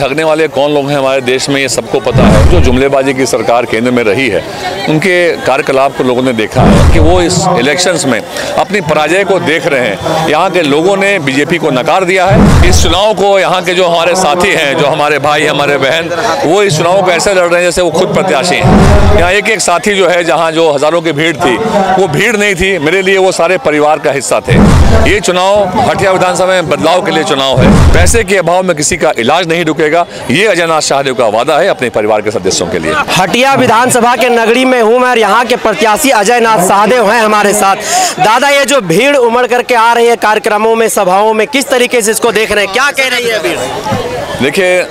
ठगने वाले कौन लोग हैं हमारे देश में, ये सबको पता है। जो जुमलेबाजी की सरकार केंद्र में रही है, उनके कार्यकलाप को लोगों ने देखा है कि वो इस इलेक्शंस में अपनी पराजय को देख रहे हैं। यहाँ के लोगों ने बीजेपी को नकार दिया है। इस चुनाव को यहाँ के जो हमारे साथी हैं, जो हमारे भाई, हमारे बहन, वो इस चुनाव को ऐसे लड़ रहे हैं जैसे वो खुद प्रत्याशी हैं। यहाँ एक एक साथी जो है, जहाँ जो हजारों की भीड़ थी, वो भीड़ नहीं थी, मेरे लिए वो सारे परिवार का हिस्सा थे। ये चुनाव हटिया विधानसभा में बदलाव के लिए चुनाव है। पैसे के अभाव में किसी का इलाज नहीं रुकेगा, ये अजय नाथ शाहदेव का वादा है अपने परिवार के सदस्यों के लिए। हटिया विधानसभा के नगरी में हूँ मैं और यहाँ के प्रत्याशी अजय नाथ शाहदेव हैं हमारे साथ। दादा, ये जो भीड़ उमड़ करके आ रही है कार्यक्रमों में, सभाओं में, किस तरीके से इसको देख रहे हैं, क्या कह रही है भीड़? देखिए,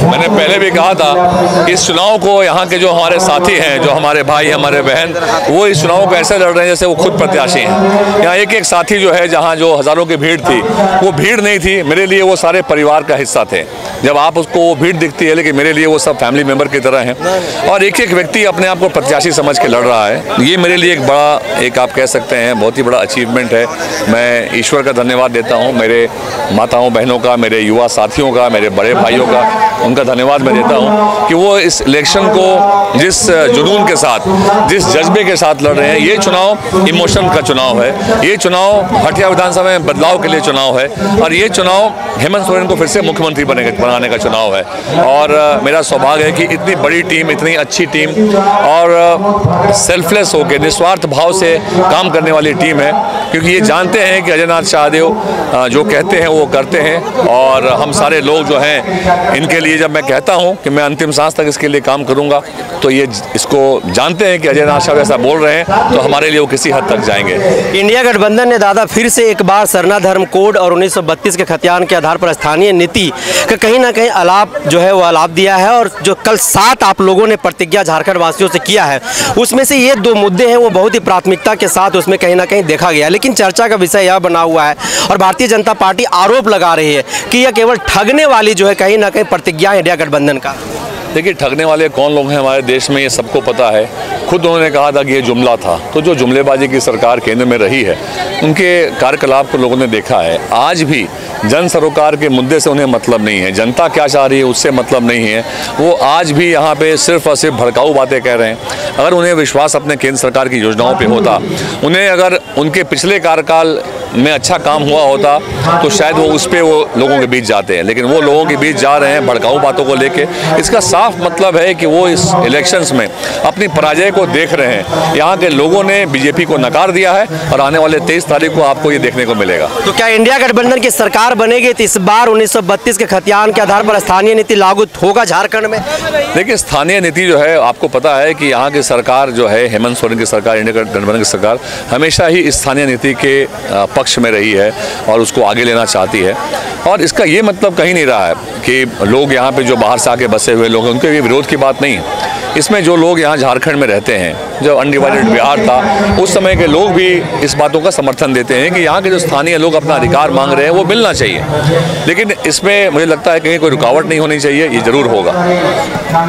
मैंने पहले भी कहा था कि इस चुनाव को यहाँ के जो हमारे साथी हैं, जो हमारे भाई, हमारे बहन, वो इस चुनाव को ऐसे लड़ रहे हैं जैसे वो खुद प्रत्याशी हैं। यहाँ एक एक साथी जो है, जहाँ जो हजारों की भीड़ थी, वो भीड़ नहीं थी, मेरे लिए वो सारे परिवार का हिस्सा थे। जब आप उसको वो भीड़ दिखती है, लेकिन मेरे लिए वो सब फैमिली मेंबर की तरह हैं। और एक एक व्यक्ति अपने आप को प्रत्याशी समझ के लड़ रहा है। ये मेरे लिए एक बड़ा, एक आप कह सकते हैं बहुत ही बड़ा अचीवमेंट है। मैं ईश्वर का धन्यवाद देता हूँ, मेरे माताओं बहनों का, मेरे युवा साथियों का, मेरे बड़े भाइयों का, उनका धन्यवाद मैं देता हूँ कि वो इस इलेक्शन को जिस जुनून के साथ, जिस जज्बे के साथ लड़ रहे हैं। ये चुनाव इमोशन का चुनाव है। ये चुनाव हटिया विधानसभा में बदलाव के लिए चुनाव है। और ये चुनाव हेमंत सोरेन को फिर से मुख्यमंत्री बनाने का चुनाव है। और मेरा सौभाग्य है कि इतनी बड़ी टीम, इतनी अच्छी टीम और सेल्फलेस होकर, निस्वार्थ भाव से काम करने वाली टीम है। क्योंकि ये जानते हैं कि अजय नाथ शाहदेव जो कहते हैं वो करते हैं। और हम सारे लोग जो हैं, इनके लिए जब मैं कहता हूं कि मैं अंतिम सांस तक इसके लिए काम करूंगा, तो ये इसको जानते हैं कि अजय नाथ शाहदेव ऐसा बोल रहे हैं, तो हमारे लिए वो किसी हद तक जाएंगे। इंडिया गठबंधन ने दादा फिर से एक बार सरना धर्म कोड और 1932 के खतियान के आधार पर स्थानीय नीति का कहीं ना कहीं आलाप जो है वो आलाप दिया है। और जो कल 7 आप लोगों ने प्रतिज्ञा झारखंड वासियों से किया है, उसमें से ये 2 मुद्दे हैं वो बहुत ही प्राथमिकता के साथ उसमें कहीं ना कहीं देखा गया। लेकिन चर्चा का विषय यह बना हुआ है और भारतीय जनता पार्टी आरोप लगा रही है कि यह केवल ठगने वाली जो है कहीं ना कहीं प्रतिज्ञा इंडिया गठबंधन का। देखिए, ठगने वाले कौन लोग हैं हमारे देश में, ये सबको पता है। खुद उन्होंने कहा था कि ये जुमला था। तो जो जुमलेबाजी की सरकार केंद्र में रही है, उनके कार्यकलाप को लोगों ने देखा है। आज भी जन सरोकार के मुद्दे से उन्हें मतलब नहीं है, जनता क्या चाह रही है उससे मतलब नहीं है। वो आज भी यहाँ पे सिर्फ और सिर्फ भड़काऊ बातें कह रहे हैं। अगर उन्हें विश्वास अपने केंद्र सरकार की योजनाओं पे होता, उन्हें अगर उनके पिछले कार्यकाल में अच्छा काम हुआ होता, तो शायद वो उस पर वो लोगों के बीच जाते हैं। लेकिन वो लोगों के बीच जा रहे हैं भड़काऊ बातों को लेके। इसका साफ मतलब है कि वो इस इलेक्शंस में अपनी पराजय को देख रहे हैं। यहाँ के लोगों ने बीजेपी को नकार दिया है और आने वाले 23 तारीख को आपको ये देखने को मिलेगा। तो क्या इंडिया गठबंधन की सरकार बनेगी तो इस बार 1932 के खतियान के आधार पर स्थानीय नीति लागू होगा झारखंड में? देखिए, स्थानीय नीति जो है, आपको पता है कि यहाँ की सरकार जो है, हेमंत सोरेन की सरकार, इंडिया गठबंधन की सरकार हमेशा ही स्थानीय नीति के पक्ष में रही है और उसको आगे लेना चाहती है। और इसका ये मतलब कहीं नहीं रहा है कि लोग यहाँ पे जो बाहर से आके बसे हुए लोग हैं, उनके विरोध की बात नहीं है। इसमें जो लोग यहाँ झारखंड में रहते हैं, जो अनडिवाइडेड बिहार था, उस समय के लोग भी इस बातों का समर्थन देते हैं कि यहाँ के जो स्थानीय लोग अपना अधिकार मांग रहे हैं वो मिलना चाहिए। लेकिन इसमें मुझे लगता है कहीं कोई रुकावट नहीं होनी चाहिए, ये जरूर होगा।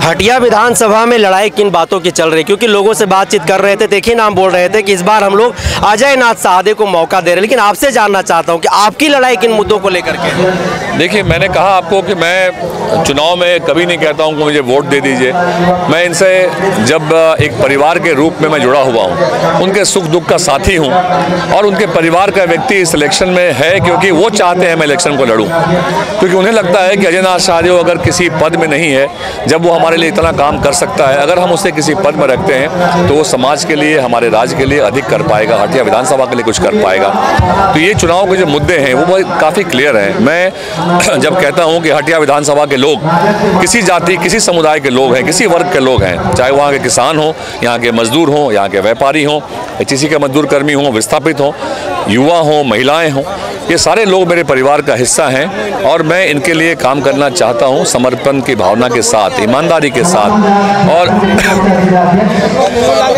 हटिया विधानसभा में लड़ाई किन बातों की चल रही? क्योंकि लोगों से बातचीत कर रहे थे, देखिए नाम बोल रहे थे कि इस बार हम लोग अजय नाथ शाहदेव को मौका दे रहे हैं। लेकिन आपसे जानना चाहता हूँ कि आपकी लड़ाई किन मुद्दों को लेकर के? देखिए, मैंने कहा आपको कि मैं चुनाव में कभी नहीं कहता हूँ कि मुझे वोट दे दीजिए। मैं इनसे जब एक परिवार के रूप में मैं जुड़ा हुआ हूँ, उनके सुख दुख का साथी हूँ और उनके परिवार का व्यक्ति इस इलेक्शन में है क्योंकि वो चाहते हैं मैं इलेक्शन को लड़ूं। क्योंकि उन्हें लगता है कि अजय नाथ शाहदेव अगर किसी पद में नहीं है, जब वो हमारे लिए इतना काम कर सकता है, अगर हम उसे किसी पद में रखते हैं तो वो समाज के लिए, हमारे राज्य के लिए अधिक कर पाएगा, हटिया विधानसभा के लिए कुछ कर पाएगा। तो ये चुनाव के जो मुद्दे हैं वो काफ़ी क्लियर हैं। मैं जब कहता हूँ कि हटिया विधानसभा के लोग किसी जाति, किसी समुदाय के लोग हैं, किसी वर्ग के लोग हैं, चाहे वहाँ के किसान हों, यहाँ के मजदूर हों, यहाँ के व्यापारी हों, HEC के मजदूर कर्मी हों, विस्थापित हों, युवा हों, महिलाएं हों, ये सारे लोग मेरे परिवार का हिस्सा हैं और मैं इनके लिए काम करना चाहता हूं समर्पण की भावना के साथ, ईमानदारी के साथ। और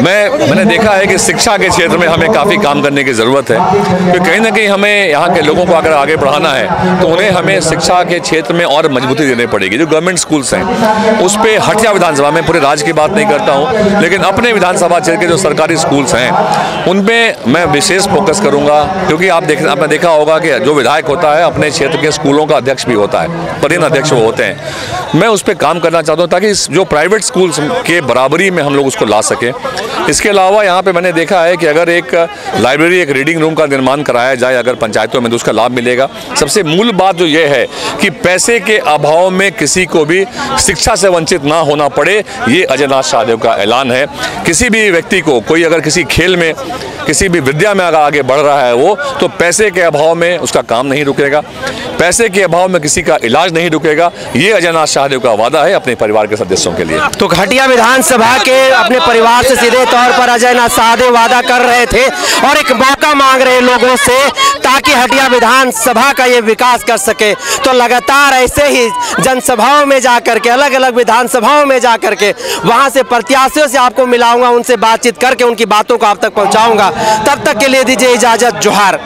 मैंने देखा है कि शिक्षा के क्षेत्र में हमें काफ़ी काम करने की ज़रूरत है क्योंकि कहीं ना कहीं हमें यहाँ के लोगों को अगर आगे बढ़ाना है तो उन्हें हमें शिक्षा के क्षेत्र में और मजबूती देनी पड़ेगी। जो गवर्नमेंट स्कूल्स हैं उस पर हटिया विधानसभा में, पूरे राज्य की बात नहीं करता हूँ, लेकिन अपने विधानसभा क्षेत्र के जो सरकारी स्कूल्स हैं उनमें मैं विशेष फोकस करूँगा। क्योंकि आपने देखा होगा कि जो विधायक होता है अपने क्षेत्र के स्कूलों का अध्यक्ष भी होता है, प्रधान अध्यक्ष वो होते हैं। मैं उस पर काम करना चाहता हूँ ताकि जो प्राइवेट स्कूल्स के बराबरी में हम लोग उसको ला सकें। इसके अलावा यहाँ पे मैंने देखा है कि अगर एक लाइब्रेरी, एक रीडिंग रूम का निर्माण कराया जाए अगर पंचायतों में तो उसका लाभ मिलेगा। सबसे मूल बात जो ये है कि पैसे के अभाव में किसी को भी शिक्षा से वंचित ना होना पड़े, ये अजय नाथ शाहदेव का ऐलान है। किसी भी व्यक्ति को, कोई अगर किसी खेल में, किसी भी विद्या में अगर आगे बढ़ रहा है वो, तो पैसे के अभाव में उसका काम नहीं रुकेगा, पैसे के अभाव में किसी का इलाज नहीं रुकेगा। ये अजय नाथ शाहदेव का वादा है अपने परिवार के सदस्यों के लिए। तो हटिया विधानसभा के अपने परिवार से सीधे तौर पर अजय नाथ शाहदेव वादा कर रहे थे और एक मौका मांग रहे लोगों से ताकि हटिया विधानसभा का ये विकास कर सके। तो लगातार ऐसे ही जनसभाओं में जाकर के, अलग अलग विधानसभाओं में जाकर के वहां से प्रत्याशियों से आपको मिलाऊंगा, उनसे बातचीत करके उनकी बातों को आप तक पहुंचाऊंगा। तब तक के लिए दीजिए इजाजत। जोहार।